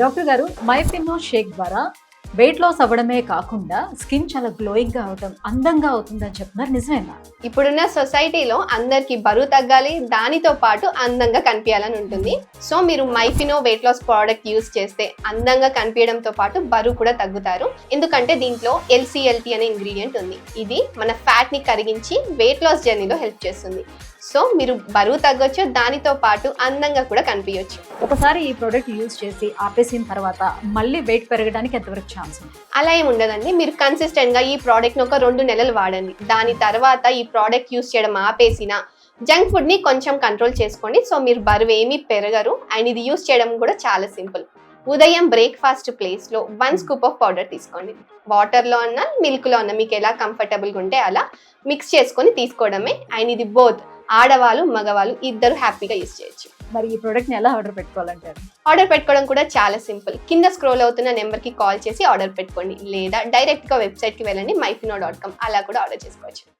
Doctor గారు, మైఫినో షేక్ ద్వారా weight loss అవ్వడమే కాకుండా స్కిన్ చాలా గ్లోయింగ్ గా అవడం, అందంగా అవుతుందని చెప్తున్నారు. నిజమేనా? ఇప్పుడున్న సొసైటీలో అందరికి బరువు తగ్గాలి, దానితో పాటు అందంగా కనిపించాలని ఉంటుంది. సో మీరు మైఫినో వెయిట్ లాస్ ప్రోడక్ట్ యూస్ చేస్తే అందంగా కనిపించడంతో పాటు బరువు కూడా తగ్గుతారు. ఎందుకంటే దీంట్లో LCLT అనే ఇంగ్రీడియంట్ ఉంది. ఇది మన ఫ్యాట్ ని కరిగించి వెయిట్ లాస్ జర్నీలో హెల్ప్ చేస్తుంది. సో మీరు బరువు తగ్గొచ్చు, దానితో పాటు అందంగా కూడా కనిపించవచ్చు. ఒకసారి ఈ ప్రోడక్ట్ యూజ్ చేసి ఆపేసిన తర్వాత మళ్ళీ వెయిట్ పెరగడానికి ఎంతవరకు ఛాన్స్ ఉంది? అలా ఏమి ఉండదండి. మీరు కన్సిస్టెంట్ గా ఈ ప్రోడక్ట్ ని ఒక 2 నెలలు వాడండి. దాని తర్వాత ఈ ప్రోడక్ట్ యూస్ చేయడం ఆపేసిన జంక్ ఫుడ్ ని కొంచెం కంట్రోల్ చేసుకోండి. సో మీరు బరువు ఏమీ పెరగరు. అండ్ ఇది యూస్ చేయడం కూడా చాలా సింపుల్. ఉదయం బ్రేక్ఫాస్ట్ ప్లేస్ లో 1 స్కూప్ ఆఫ్ పౌడర్ తీసుకోండి. వాటర్ లో అన్నా మిల్క్ లో అన్నా మీకు ఎలా కంఫర్టబుల్ గా ఉంటే అలా మిక్స్ చేసుకొని తీసుకోవడమే. అండ్ ఇది బోత్ ఆడవాళ్ళు మగవాళ్ళు ఇద్దరు హ్యాపీగా యూస్ చేయొచ్చు. మరి ఈ ప్రోడక్ట్ ని ఎలా ఆర్డర్ పెట్టుకోవాలంటారు? ఆర్డర్ పెట్టుకోవడం కూడా చాలా సింపుల్. కింద స్క్రోల్ అవుతున్న నెంబర్ కి కాల్ చేసి ఆర్డర్ పెట్టుకోండి, లేదా డైరెక్ట్ గా వెబ్సైట్ కి వెళ్ళండి myfino.com, అలా కూడా ఆర్డర్ చేసుకోవచ్చు.